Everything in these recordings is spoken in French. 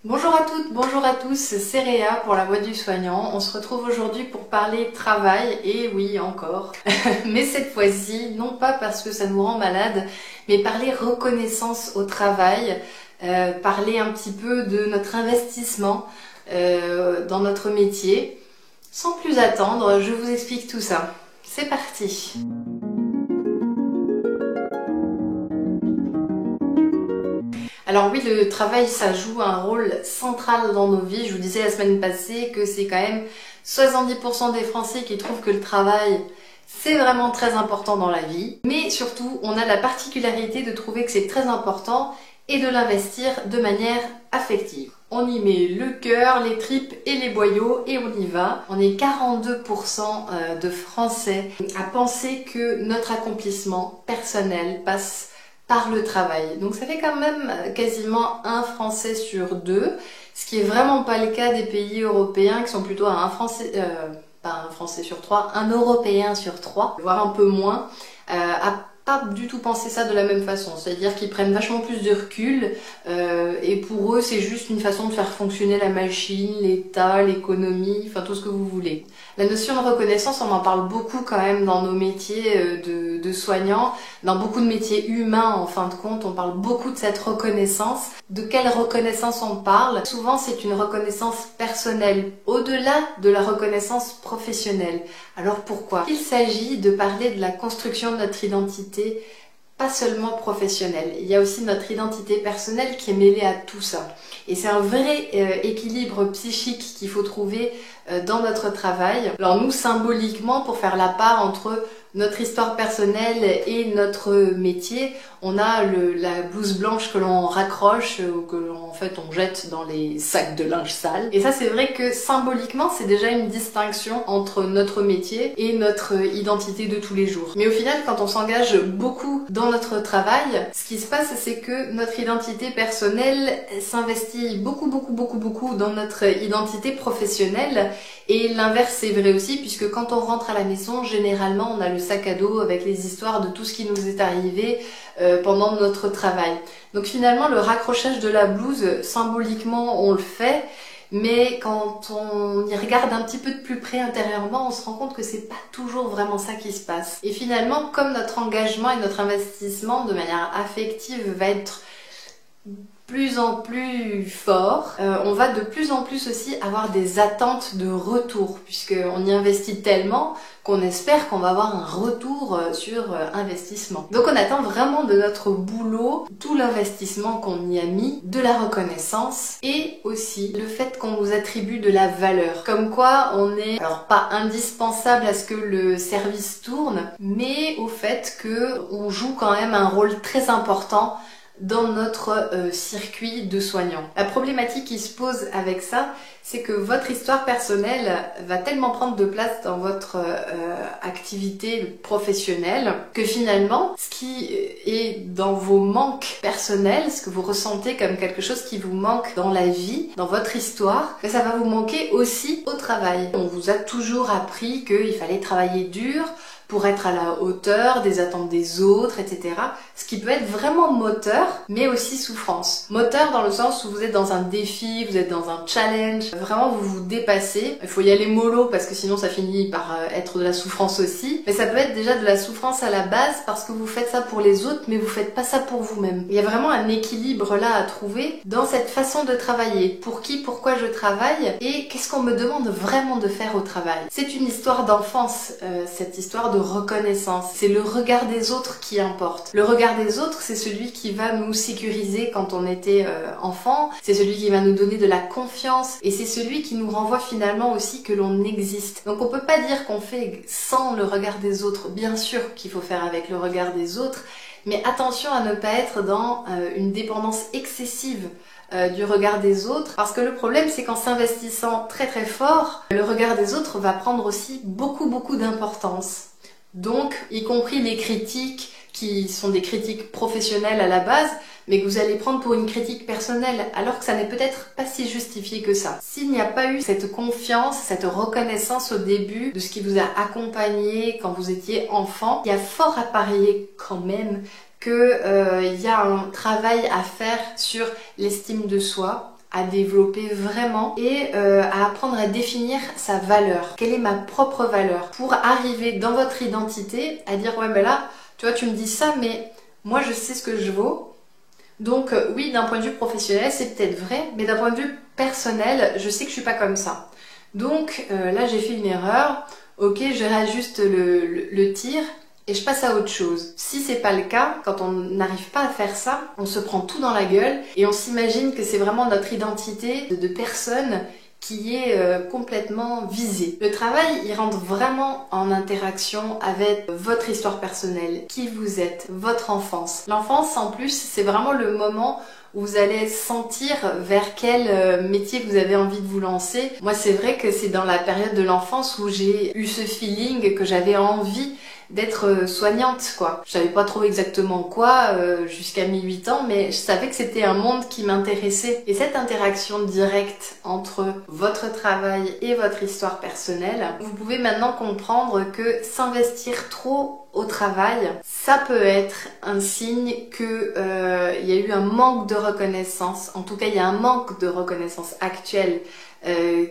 Bonjour à toutes, bonjour à tous, c'est Réa pour la Voix du Soignant. On se retrouve aujourd'hui pour parler travail, et oui encore, mais cette fois-ci, non pas parce que ça nous rend malade, mais parler reconnaissance au travail, parler un petit peu de notre investissement dans notre métier. Sans plus attendre, je vous explique tout ça. C'est parti! Alors oui, le travail, ça joue un rôle central dans nos vies. Je vous disais la semaine passée que c'est quand même 70% des Français qui trouvent que le travail, c'est vraiment très important dans la vie. Mais surtout, on a la particularité de trouver que c'est très important et de l'investir de manière affective. On y met le cœur, les tripes et les boyaux et on y va. On est 42% de Français à penser que notre accomplissement personnel passe par le travail. Donc ça fait quand même quasiment un Français sur deux, ce qui est vraiment pas le cas des pays européens qui sont plutôt à un Français, pas un Français sur trois, un Européen sur trois, voire un peu moins, à pas du tout penser ça de la même façon. C'est-à-dire qu'ils prennent vachement plus de recul et pour eux c'est juste une façon de faire fonctionner la machine, l'État, l'économie, enfin tout ce que vous voulez. La notion de reconnaissance, on en parle beaucoup quand même dans nos métiers de soignants, dans beaucoup de métiers humains en fin de compte, on parle beaucoup de cette reconnaissance. De quelle reconnaissance on parle? Souvent c'est une reconnaissance personnelle, au-delà de la reconnaissance professionnelle. Alors pourquoi? Il s'agit de parler de la construction de notre identité, pas seulement professionnelle. Il y a aussi notre identité personnelle qui est mêlée à tout ça. Et c'est un vrai équilibre psychique qu'il faut trouver dans notre travail. Alors nous, symboliquement, pour faire la part entre notre histoire personnelle et notre métier, on a la blouse blanche que l'on raccroche ou que en fait on jette dans les sacs de linge sale. Et ça c'est vrai que symboliquement c'est déjà une distinction entre notre métier et notre identité de tous les jours. Mais au final quand on s'engage beaucoup dans notre travail, ce qui se passe c'est que notre identité personnelle s'investit beaucoup dans notre identité professionnelle. Et l'inverse c'est vrai aussi puisque quand on rentre à la maison, généralement on a le sac à dos avec les histoires de tout ce qui nous est arrivé pendant notre travail. Donc finalement le raccrochage de la blouse, symboliquement on le fait, mais quand on y regarde un petit peu de plus près intérieurement, on se rend compte que c'est pas toujours vraiment ça qui se passe. Et finalement, comme notre engagement et notre investissement de manière affective va être plus en plus fort, on va de plus en plus aussi avoir des attentes de retour, puisqu'on y investit tellement qu'on espère qu'on va avoir un retour sur investissement. Donc on attend vraiment de notre boulot tout l'investissement qu'on y a mis, de la reconnaissance et aussi le fait qu'on nous attribue de la valeur. Comme quoi on est, alors pas indispensable à ce que le service tourne, mais au fait qu'on joue quand même un rôle très important dans notre circuit de soignants. La problématique qui se pose avec ça, c'est que votre histoire personnelle va tellement prendre de place dans votre activité professionnelle que finalement, ce qui est dans vos manques personnels, ce que vous ressentez comme quelque chose qui vous manque dans la vie, dans votre histoire, ça va vous manquer aussi au travail. On vous a toujours appris qu'il fallait travailler dur pour être à la hauteur des attentes des autres, etc. Ce qui peut être vraiment moteur, mais aussi souffrance. Moteur dans le sens où vous êtes dans un défi, vous êtes dans un challenge, vraiment vous vous dépassez. Il faut y aller mollo parce que sinon ça finit par être de la souffrance aussi. Mais ça peut être déjà de la souffrance à la base parce que vous faites ça pour les autres, mais vous faites pas ça pour vous-même. Il y a vraiment un équilibre là à trouver dans cette façon de travailler. Pour qui, pourquoi je travaille et qu'est-ce qu'on me demande vraiment de faire au travail. C'est une histoire d'enfance, cette histoire de reconnaissance. C'est le regard des autres qui importe. Le regard des autres, c'est celui qui va nous sécuriser quand on était enfant, c'est celui qui va nous donner de la confiance et c'est celui qui nous renvoie finalement aussi que l'on existe. Donc on peut pas dire qu'on fait sans le regard des autres. Bien sûr qu'il faut faire avec le regard des autres, mais attention à ne pas être dans une dépendance excessive du regard des autres, parce que le problème c'est qu'en s'investissant très fort, le regard des autres va prendre aussi beaucoup d'importance. Donc, y compris les critiques qui sont des critiques professionnelles à la base, mais que vous allez prendre pour une critique personnelle, alors que ça n'est peut-être pas si justifié que ça. S'il n'y a pas eu cette confiance, cette reconnaissance au début de ce qui vous a accompagné quand vous étiez enfant, il y a fort à parier quand même qu'il y a un travail à faire sur l'estime de soi, à développer vraiment et à apprendre à définir sa valeur. Quelle est ma propre valeur? Pour arriver dans votre identité à dire ouais ben là, tu vois, tu me dis ça, mais moi je sais ce que je vaux. Donc oui, d'un point de vue professionnel, c'est peut-être vrai, mais d'un point de vue personnel, je sais que je suis pas comme ça. Donc là, j'ai fait une erreur. Ok, je réajuste le tir et je passe à autre chose. Si c'est pas le cas, quand on n'arrive pas à faire ça, on se prend tout dans la gueule et on s'imagine que c'est vraiment notre identité de personne qui est complètement visée. Le travail, il rentre vraiment en interaction avec votre histoire personnelle, qui vous êtes, votre enfance. L'enfance, en plus, c'est vraiment le moment où vous allez sentir vers quel métier vous avez envie de vous lancer. Moi, c'est vrai que c'est dans la période de l'enfance où j'ai eu ce feeling que j'avais envie d'être soignante, quoi. Je savais pas trop exactement quoi jusqu'à mes 8 ans, mais je savais que c'était un monde qui m'intéressait. Et cette interaction directe entre votre travail et votre histoire personnelle, vous pouvez maintenant comprendre que s'investir trop au travail, ça peut être un signe que il y a eu un manque de reconnaissance. En tout cas, il y a un manque de reconnaissance actuelle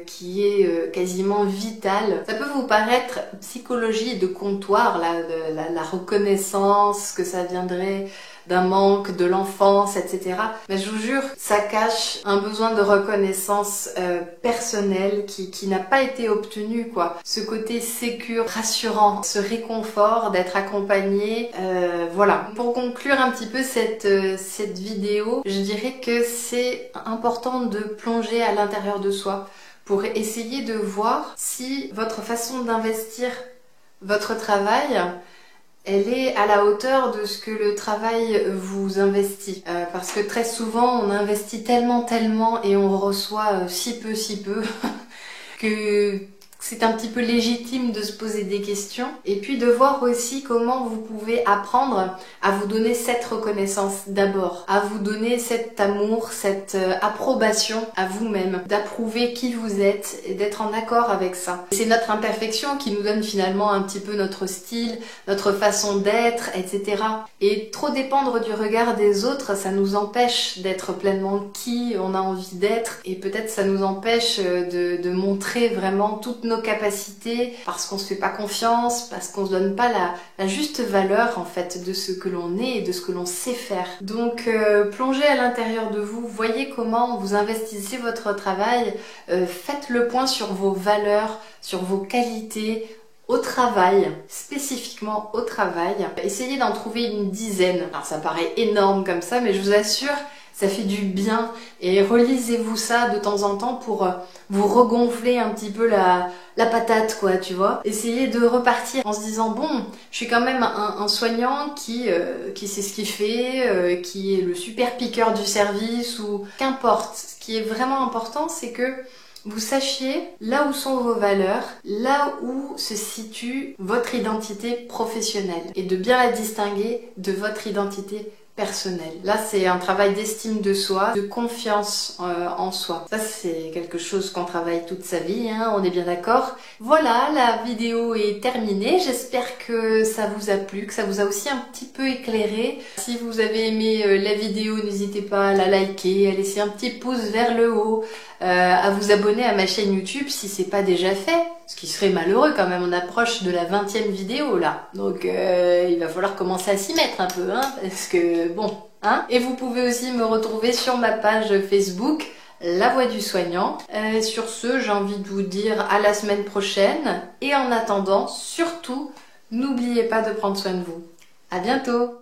qui est quasiment vital. Ça peut vous paraître psychologie de comptoir, la reconnaissance, que ça viendrait d'un manque de l'enfance, etc. Mais je vous jure, ça cache un besoin de reconnaissance personnelle qui n'a pas été obtenu, quoi. Ce côté sécure, rassurant, ce réconfort d'être accompagné, voilà. Pour conclure un petit peu cette vidéo, je dirais que c'est important de plonger à l'intérieur de soi pour essayer de voir si votre façon d'investir votre travail, elle est à la hauteur de ce que le travail vous investit. Parce que très souvent, on investit tellement et on reçoit si peu que c'est un petit peu légitime de se poser des questions. Et puis de voir aussi comment vous pouvez apprendre à vous donner cette reconnaissance d'abord, à vous donner cet amour, cette approbation à vous-même, d'approuver qui vous êtes et d'être en accord avec ça. C'est notre imperfection qui nous donne finalement un petit peu notre style, notre façon d'être, etc. Et trop dépendre du regard des autres, ça nous empêche d'être pleinement qui on a envie d'être et peut-être ça nous empêche de montrer vraiment toutes nos capacités parce qu'on se fait pas confiance, parce qu'on se donne pas la juste valeur en fait de ce que l'on est et de ce que l'on sait faire. Donc plongez à l'intérieur de vous, voyez comment vous investissez votre travail, faites le point sur vos valeurs, sur vos qualités, au travail, spécifiquement au travail. Essayez d'en trouver une dizaine. Alors ça paraît énorme comme ça, mais je vous assure, ça fait du bien. Et relisez-vous ça de temps en temps pour vous regonfler un petit peu la patate, quoi, tu vois. Essayez de repartir en se disant, bon, je suis quand même un soignant qui sait ce qu'il fait, qui est le super piqueur du service ou qu'importe. Ce qui est vraiment important, c'est que vous sachiez là où sont vos valeurs, là où se situe votre identité professionnelle et de bien la distinguer de votre identité personnelle. Là, c'est un travail d'estime de soi, de confiance en soi. Ça, c'est quelque chose qu'on travaille toute sa vie, hein, on est bien d'accord. Voilà, la vidéo est terminée. J'espère que ça vous a plu, que ça vous a aussi un petit peu éclairé. Si vous avez aimé la vidéo, n'hésitez pas à la liker, à laisser un petit pouce vers le haut, à vous abonner à ma chaîne YouTube si c'est pas déjà fait. Ce qui serait malheureux quand même, on approche de la 20e vidéo là. Donc il va falloir commencer à s'y mettre un peu, hein, parce que bon, hein. Et vous pouvez aussi me retrouver sur ma page Facebook, La Voix du Soignant. Sur ce, j'ai envie de vous dire à la semaine prochaine. Et en attendant, surtout, n'oubliez pas de prendre soin de vous. À bientôt!